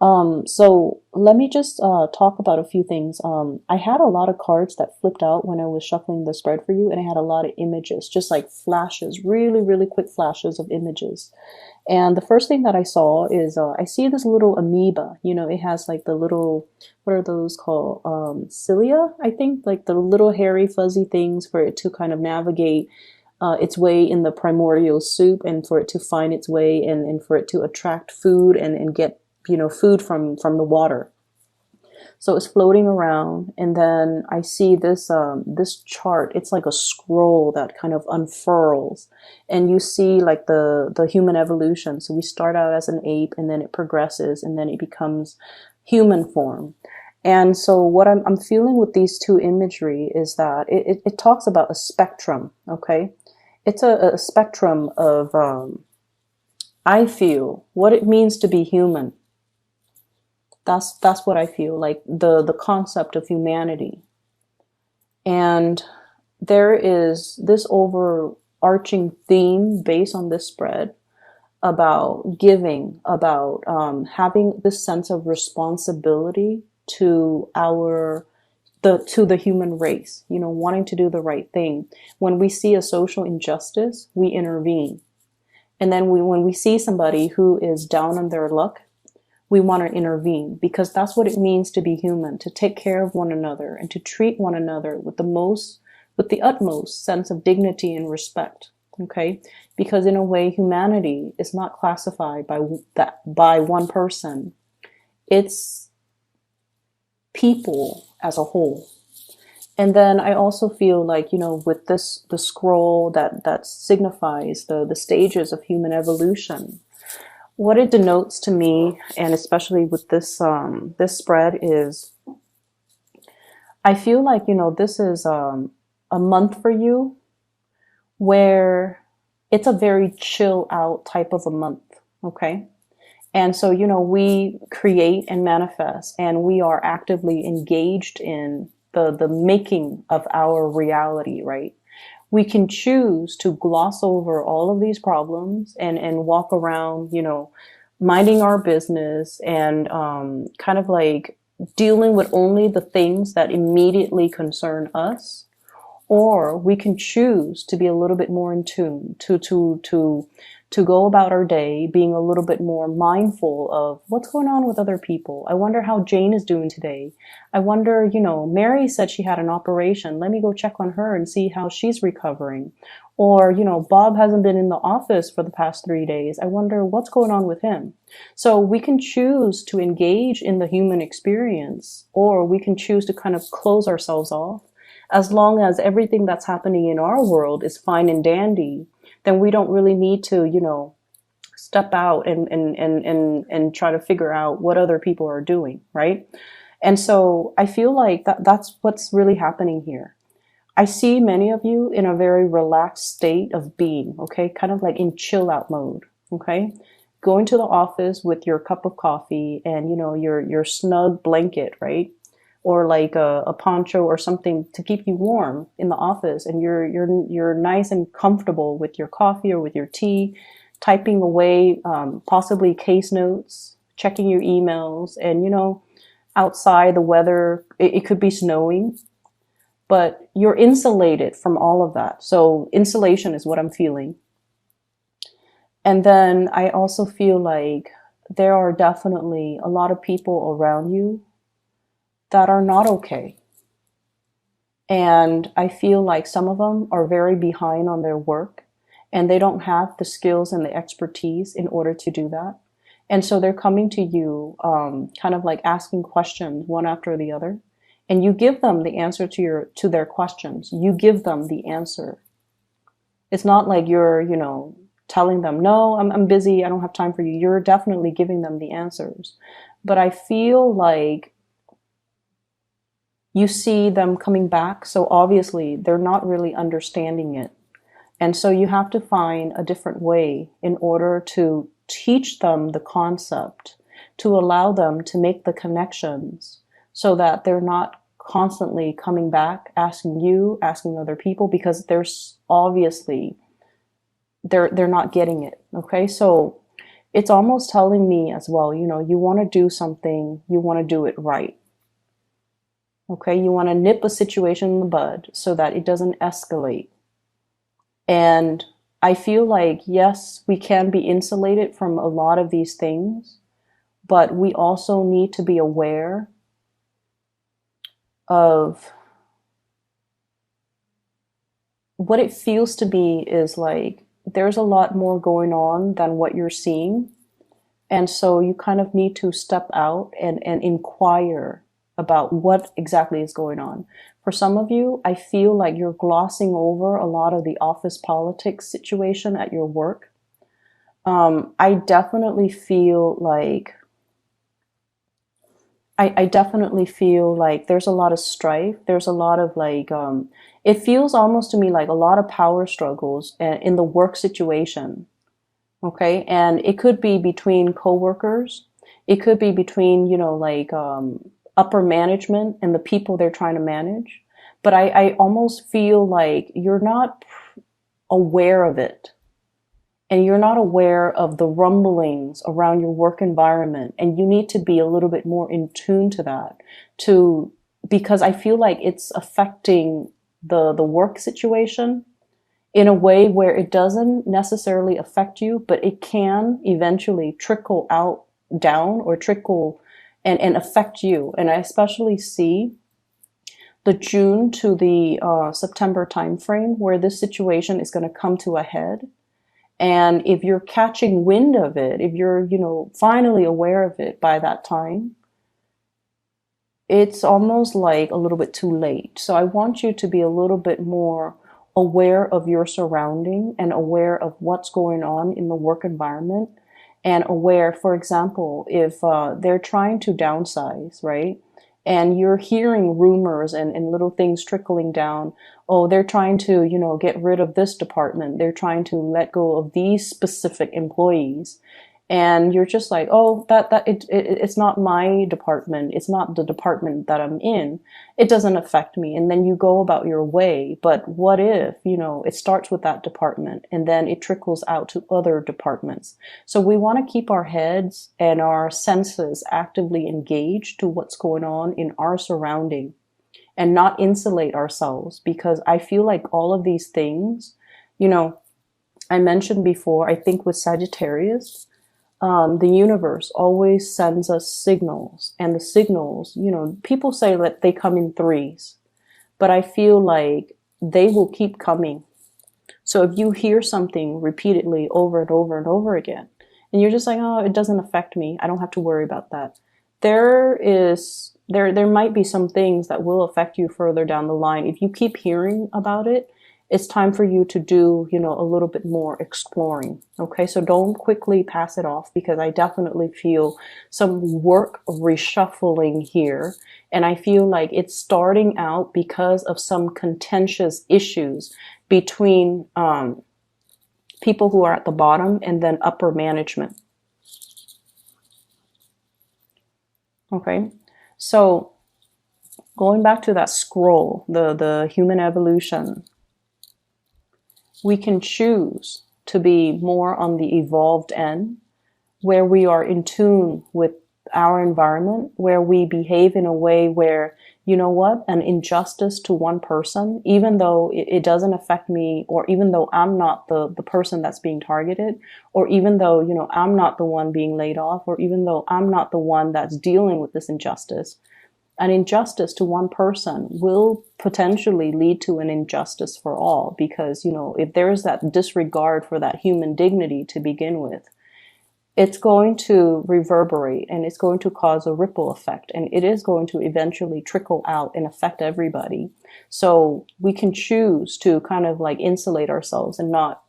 So let me just talk about a few things. I had a lot of cards that flipped out when I was shuffling the spread for you, and I had a lot of images, just like flashes, really, really quick flashes of images. And the first thing that I saw is I see this little amoeba. You know, it has like the little, what are those called? Cilia, I think, like the little hairy, fuzzy things for it to kind of navigate its way in the primordial soup, and for it to find its way, and for it to attract food, and get, food from the water. So it's floating around, and then I see this chart. It's like a scroll that kind of unfurls, and you see like the human evolution. So we start out as an ape, and then it progresses, and then it becomes human form. And so what I'm feeling with these two imagery is that it talks about a spectrum. Okay, it's a spectrum of I feel what it means to be human. That's what I feel like, the concept of humanity. And there is this overarching theme based on this spread about giving, about having this sense of responsibility to the human race, wanting to do the right thing. When we see a social injustice, we intervene. And then when we see somebody who is down on their luck, we want to intervene, because that's what it means to be human, to take care of one another and to treat one another with the utmost sense of dignity and respect. Okay? Because in a way, humanity is not classified by one person. It's people as a whole. And then I also feel like, with the scroll that signifies the stages of human evolution, what it denotes to me, and especially with this spread, is I feel like, this is a month for you where it's a very chill out type of a month. Okay. And so, we create and manifest, and we are actively engaged in the making of our reality, right? We can choose to gloss over all of these problems and walk around, minding our business, and kind of like dealing with only the things that immediately concern us. Or we can choose to be a little bit more in tune, to go about our day being a little bit more mindful of what's going on with other people. I wonder how Jane is doing today. I wonder, Mary said she had an operation. Let me go check on her and see how she's recovering. Or, Bob hasn't been in the office for the past 3 days. I wonder what's going on with him. So we can choose to engage in the human experience, or we can choose to kind of close ourselves off. As long as everything that's happening in our world is fine and dandy, then we don't really need to, step out and try to figure out what other people are doing, right? And so I feel like that's what's really happening here. I see many of you in a very relaxed state of being, okay? Kind of like in chill out mode, okay? Going to the office with your cup of coffee and, your snug blanket, right? Or like a poncho or something to keep you warm in the office, and you're nice and comfortable with your coffee or with your tea, typing away possibly case notes, checking your emails, and outside the weather, it could be snowing, but you're insulated from all of that. So insulation is what I'm feeling. And then I also feel like there are definitely a lot of people around you that are not okay. And I feel like some of them are very behind on their work, and they don't have the skills and the expertise in order to do that. And so they're coming to you, kind of like asking questions one after the other. And you give them the answer to their questions. You give them the answer. It's not like you're, telling them, no, I'm busy. I don't have time for you. You're definitely giving them the answers. But I feel like you see them coming back, so obviously they're not really understanding it. And so you have to find a different way in order to teach them the concept, to allow them to make the connections so that they're not constantly coming back, asking you, asking other people, because there's obviously they're not getting it. Okay. So it's almost telling me as well, you want to do something, you want to do it right. Okay, you want to nip a situation in the bud so that it doesn't escalate. And I feel like, yes, we can be insulated from a lot of these things, but we also need to be aware of what it feels to be is like there's a lot more going on than what you're seeing. And so you kind of need to step out and inquire about what exactly is going on. For some of you, I feel like you're glossing over a lot of the office politics situation at your work. I definitely feel like I definitely feel like there's a lot of strife. There's a lot of like, it feels almost to me like a lot of power struggles in the work situation. Okay. And it could be between coworkers. It could be between, like, upper management and the people they're trying to manage. But I almost feel like you're not aware of it, and you're not aware of the rumblings around your work environment, and you need to be a little bit more in tune to that, because I feel like it's affecting the work situation in a way where it doesn't necessarily affect you, but it can eventually trickle out down or trickle and affect you. And I especially see the June to the September timeframe where this situation is going to come to a head. And if you're catching wind of it, if you're, finally aware of it by that time, it's almost like a little bit too late. So I want you to be a little bit more aware of your surrounding and aware of what's going on in the work environment, and aware, for example, if they're trying to downsize, right? And you're hearing rumors and little things trickling down. Oh, they're trying to, get rid of this department. They're trying to let go of these specific employees. And you're just like, oh, it's not my department. It's not the department that I'm in. It doesn't affect me. And then you go about your way. But what if, it starts with that department and then it trickles out to other departments? So we want to keep our heads and our senses actively engaged to what's going on in our surrounding, and not insulate ourselves, because I feel like all of these things, I mentioned before, I think with Sagittarius, the universe always sends us signals, and the signals, people say that they come in threes, but I feel like they will keep coming. So if you hear something repeatedly over and over and over again, and you're just like, oh, it doesn't affect me, I don't have to worry about that. There might be some things that will affect you further down the line. If you keep hearing about it, it's time for you to do, a little bit more exploring. Okay. So don't quickly pass it off, because I definitely feel some work reshuffling here. And I feel like it's starting out because of some contentious issues between, people who are at the bottom and then upper management. Okay. So going back to that scroll, the human evolution, we can choose to be more on the evolved end, where we are in tune with our environment, where we behave in a way where, an injustice to one person, even though it doesn't affect me, or even though I'm not the person that's being targeted, or even though, I'm not the one being laid off, or even though I'm not the one that's dealing with this injustice. An injustice to one person will potentially lead to an injustice for all, because, if there's that disregard for that human dignity to begin with, it's going to reverberate, and it's going to cause a ripple effect, and it is going to eventually trickle out and affect everybody. So we can choose to kind of like insulate ourselves and not,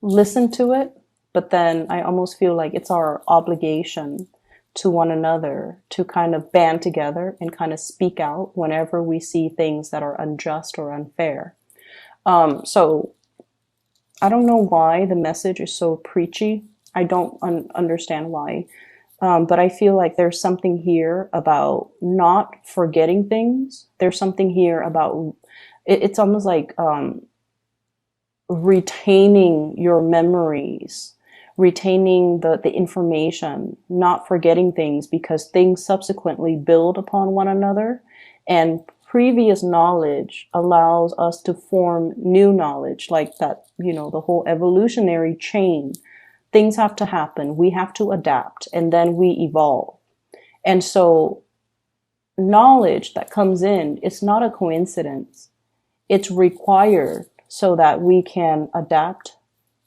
listen to it. But then I almost feel like it's our obligation to one another to kind of band together and kind of speak out whenever we see things that are unjust or unfair. So I don't know why the message is so preachy. I don't understand why. But I feel like there's something here about not forgetting things. There's something here about, it's almost like, retaining your memories, retaining the information, not forgetting things, because things subsequently build upon one another, and previous knowledge allows us to form new knowledge, like that, the whole evolutionary chain. Things have to happen, we have to adapt, and then we evolve. And so knowledge that comes in, it's not a coincidence. It's required so that we can adapt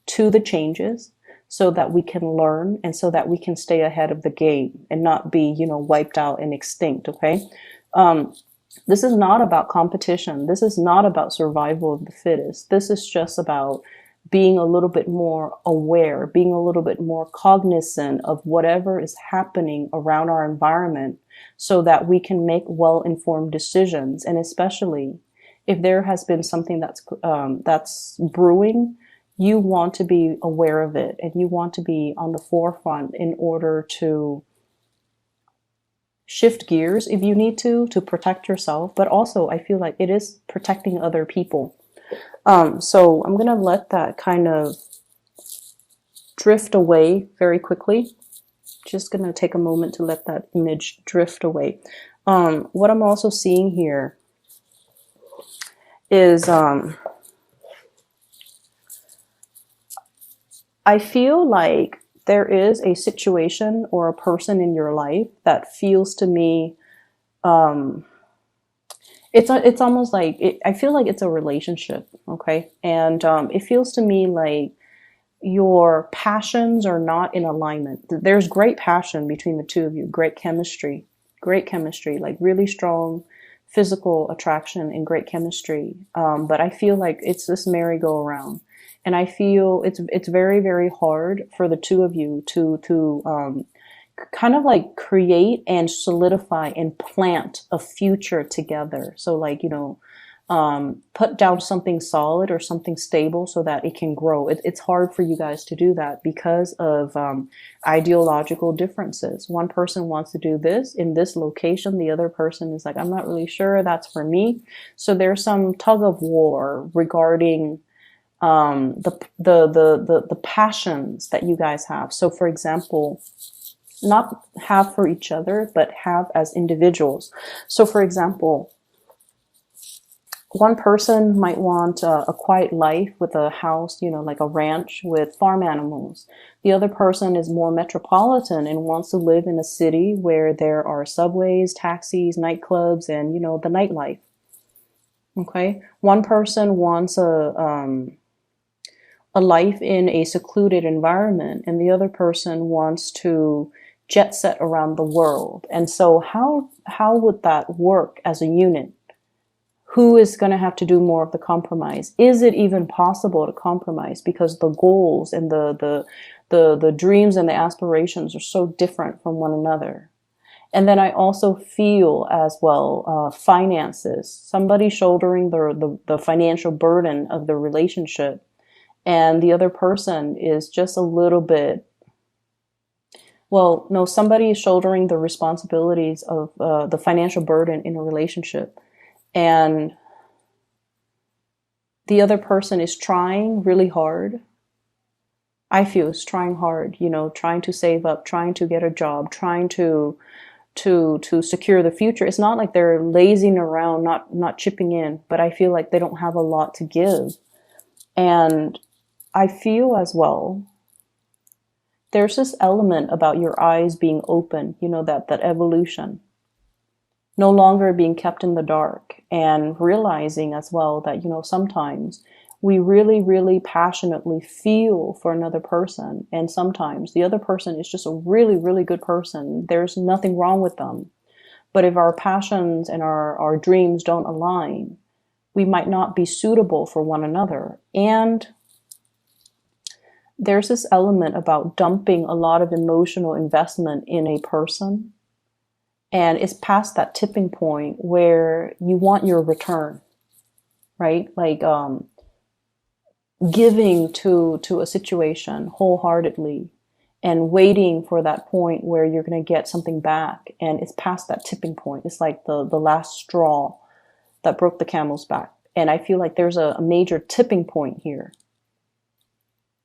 to the changes, so that we can learn, and so that we can stay ahead of the game and not be, wiped out and extinct. Okay. This is not about competition. This is not about survival of the fittest. This is just about being a little bit more aware, being a little bit more cognizant of whatever is happening around our environment, so that we can make well-informed decisions. And especially if there has been something that's brewing, you want to be aware of it, and you want to be on the forefront in order to shift gears if you need to protect yourself. But also, I feel like it is protecting other people. So I'm going to let that kind of drift away very quickly. Just going to take a moment to let that image drift away. What I'm also seeing here is I feel like there is a situation or a person in your life that feels to me, it's almost like, I feel like it's a relationship, okay? And it feels to me like your passions are not in alignment. There's great passion between the two of you, great chemistry, like really strong physical attraction and great chemistry. But I feel like it's this merry-go-round. And I feel it's very, very hard for the two of you to kind of like create and solidify and plant a future together. So like, put down something solid or something stable so that it can grow. It's hard for you guys to do that because of ideological differences. One person wants to do this in this location. The other person is like, I'm not really sure that's for me. So there's some tug of war regarding the passions that you guys have. So for example, not have for each other, but have as individuals. So for example, one person might want a quiet life with a house, like a ranch with farm animals. The other person is more metropolitan and wants to live in a city where there are subways, taxis, nightclubs, and, the nightlife. Okay. One person wants a life in a secluded environment, and the other person wants to jet set around the world. And so how would that work as a unit? Who is going to have to do more of the compromise? Is it even possible to compromise? Because the goals and the dreams and the aspirations are so different from one another. And then I also feel as well, finances, somebody shouldering the financial burden of the relationship, and the other person is just a little bit, well, no, somebody is shouldering the responsibilities of the financial burden in a relationship. And the other person is trying really hard. I feel is trying hard, trying to save up, trying to get a job, trying to secure the future. It's not like they're lazing around, not chipping in, but I feel like they don't have a lot to give. And I feel as well, there's this element about your eyes being open, that evolution, no longer being kept in the dark, and realizing as well that, sometimes we really, really passionately feel for another person. And sometimes the other person is just a really, really good person. There's nothing wrong with them. But if our passions and our dreams don't align, we might not be suitable for one another. And there's this element about dumping a lot of emotional investment in a person. And it's past that tipping point where you want your return, right? Like giving to a situation wholeheartedly and waiting for that point where you're going to get something back. And it's past that tipping point. It's like the last straw that broke the camel's back. And I feel like there's a major tipping point here.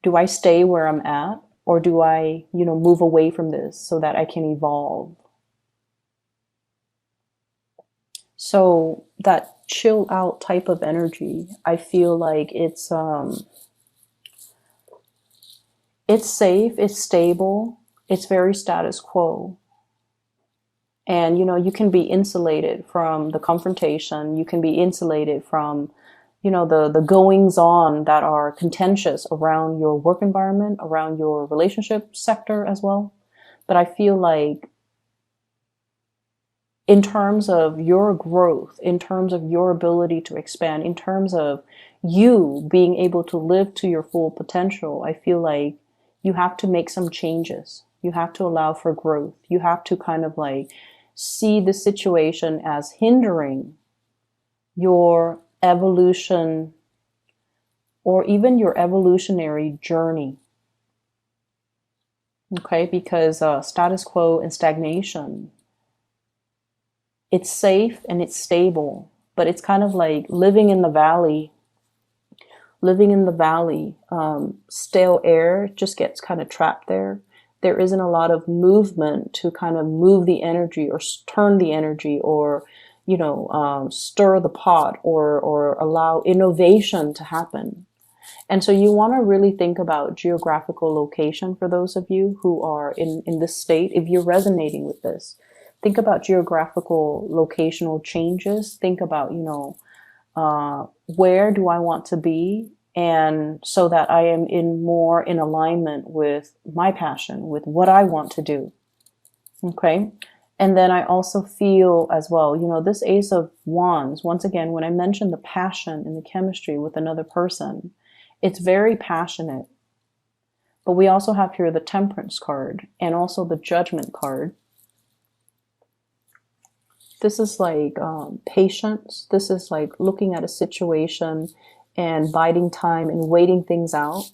Do I stay where I'm at, or do I, move away from this so that I can evolve? So that chill out type of energy, I feel like it's safe, it's stable, it's very status quo. And you can be insulated from the confrontation, you can be insulated from the goings on that are contentious around your work environment, around your relationship sector as well. But I feel like in terms of your growth, in terms of your ability to expand, in terms of you being able to live to your full potential, I feel like you have to make some changes. You have to allow for growth. You have to kind of like see the situation as hindering your evolution or even your evolutionary journey. Okay, because status quo and stagnation, it's safe and it's stable, but it's kind of like living in the valley. Stale air just gets kind of trapped there. There isn't a lot of movement to kind of move the energy or turn the energy or, stir the pot or allow innovation to happen. And so you want to really think about geographical location for those of you who are in this state. If you're resonating with this, think about geographical locational changes. Think about, where do I want to be? And so that I am more in alignment with my passion, with what I want to do. Okay. And then I also feel as well, this Ace of Wands, once again, when I mentioned the passion and the chemistry with another person, it's very passionate. But we also have here the Temperance card and also the Judgment card. This is like patience. This is like looking at a situation and biding time and waiting things out.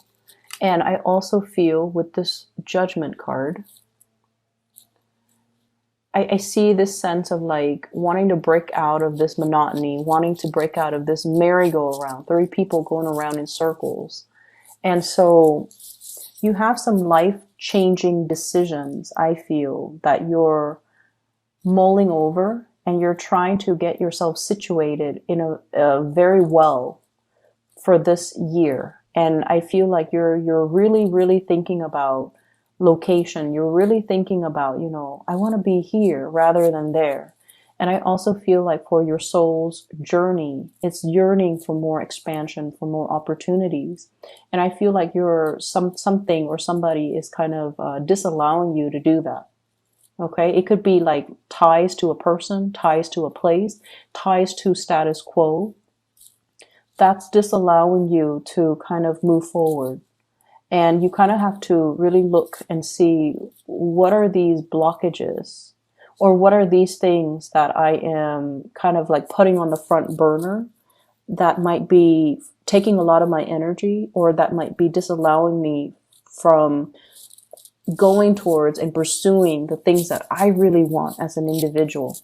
And I also feel with this Judgment card, I see this sense of like wanting to break out of this monotony, wanting to break out of this merry-go-round, 3 people going around in circles. And so you have some life-changing decisions, I feel, that you're mulling over, and you're trying to get yourself situated in a very well for this year. And I feel like you're really, really thinking about location. You're really thinking about, I want to be here rather than there. And I also feel like for your soul's journey, it's yearning for more expansion, for more opportunities. And I feel like something or somebody is kind of disallowing you to do that. Okay. It could be like ties to a person, ties to a place, ties to status quo. That's disallowing you to kind of move forward. And you kind of have to really look and see, what are these blockages, or what are these things that I am kind of like putting on the front burner that might be taking a lot of my energy, or that might be disallowing me from going towards and pursuing the things that I really want as an individual.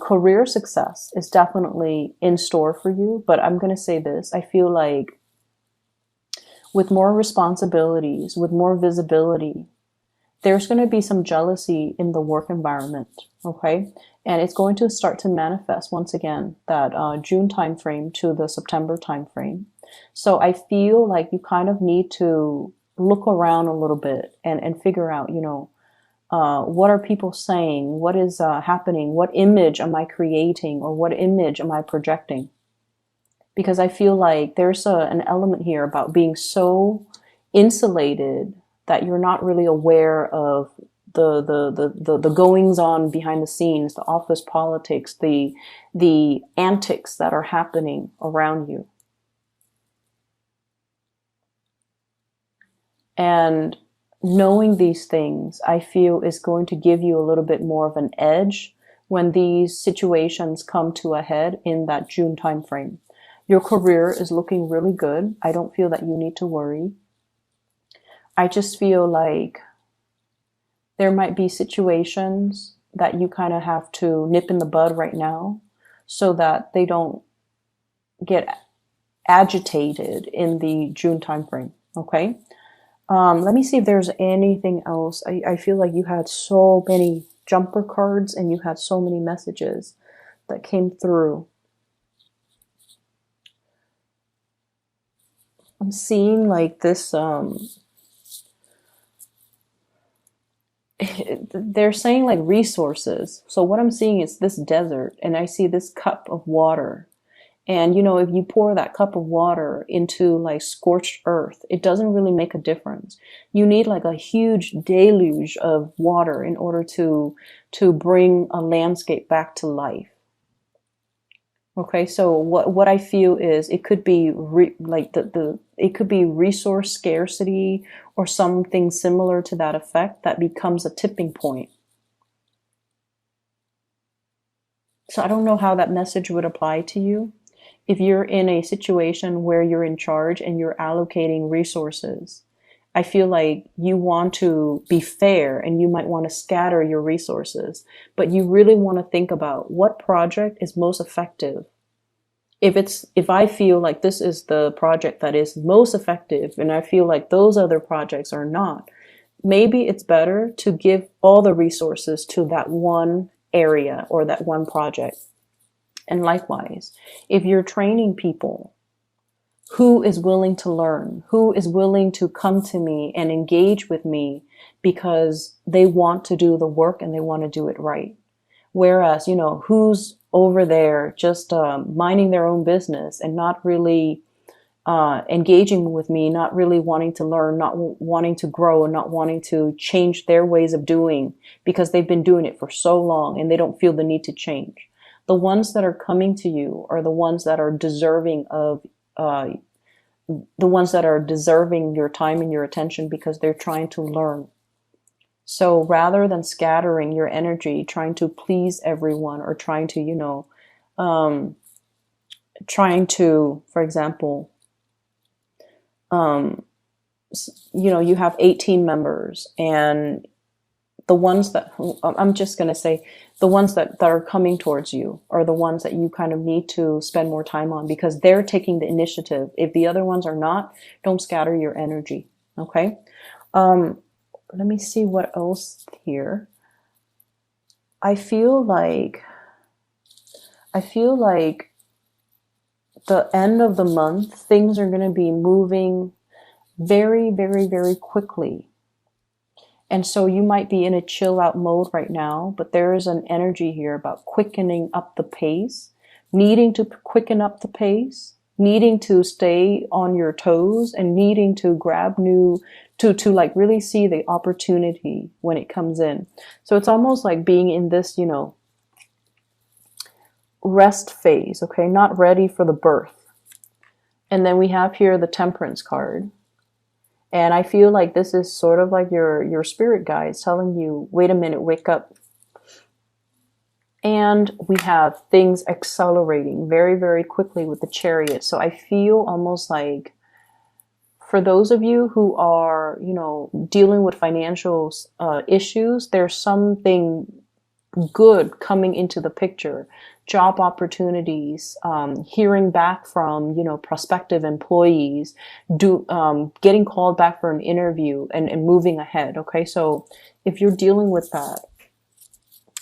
Career success is definitely in store for you, but I'm going to say this. I feel like with more responsibilities, with more visibility, there's going to be some jealousy in the work environment. Okay. And it's going to start to manifest once again, that June timeframe to the September timeframe. So I feel like you kind of need to look around a little bit and figure out, what are people saying? What is happening? What image am I creating, or what image am I projecting? Because I feel like there's an element here about being so insulated that you're not really aware of the goings on behind the scenes, the office politics, the antics that are happening around you. And knowing these things, I feel, is going to give you a little bit more of an edge when these situations come to a head in that June timeframe. Your career is looking really good. I don't feel that you need to worry. I just feel like there might be situations that you kind of have to nip in the bud right now so that they don't get agitated in the June timeframe. Okay. Let me see if there's anything else. I feel like you had so many jumper cards and you had so many messages that came through. I'm seeing like this, they're saying like resources. So what I'm seeing is this desert, and I see this cup of water. And you know, if you pour that cup of water into like scorched earth, it doesn't really make a difference. You need like a huge deluge of water in order to bring a landscape back to life. Okay, so what I feel is it could be like the it could be resource scarcity or something similar to that effect that becomes a tipping point. So I don't know how that message would apply to you. If you're in a situation where you're in charge and you're allocating resources, I feel like you want to be fair and you might want to scatter your resources, but you really want to think about what project is most effective. If I feel like this is the project that is most effective and I feel like those other projects are not, maybe it's better to give all the resources to that one area or that one project. And likewise, if you're training people, who is willing to learn, who is willing to come to me and engage with me because they want to do the work and they want to do it right. Whereas, you know, who's over there just minding their own business and not really engaging with me, not really wanting to learn, not wanting to grow, and not wanting to change their ways of doing because they've been doing it for so long and they don't feel the need to change. The ones that are coming to you are the ones that are deserving of the ones that are deserving your time and your attention because they're trying to learn. So rather than scattering your energy, trying to please everyone or trying to, you know, trying to, for example, you know, you have 18 members and the ones that, I'm just going to say, the ones that are coming towards you are the ones that you kind of need to spend more time on because they're taking the initiative. If the other ones are not, don't scatter your energy. Okay. Let me see what else here. I feel like the end of the month, things are going to be moving very, very, very quickly. And so you might be in a chill out mode right now, but there is an energy here about quickening up the pace, needing to quicken up the pace, needing to stay on your toes and needing to grab new, to like really see the opportunity when it comes in. So it's almost like being in this, you know, rest phase, okay, not ready for the birth. And then we have here the Temperance card. And I feel like this is sort of like your spirit guides telling you, wait a minute, wake up. And we have things accelerating very, very quickly with the Chariot. So I feel almost like for those of you who are, you know, dealing with financial issues, there's something good coming into the picture. Job opportunities, hearing back from, you know, prospective employees, getting called back for an interview and moving ahead. Okay. So if you're dealing with that,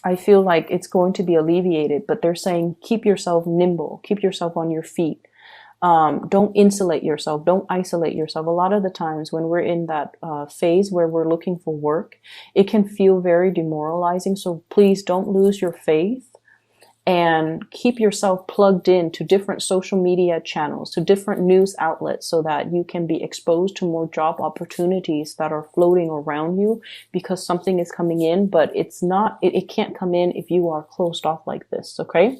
I feel like it's going to be alleviated, but they're saying, keep yourself nimble, keep yourself on your feet. Don't insulate yourself. Don't isolate yourself. A lot of the times when we're in that phase where we're looking for work, it can feel very demoralizing. So please don't lose your faith and keep yourself plugged in to different social media channels, to different news outlets so that you can be exposed to more job opportunities that are floating around you because something is coming in, but it's not, it can't come in if you are closed off like this. Okay.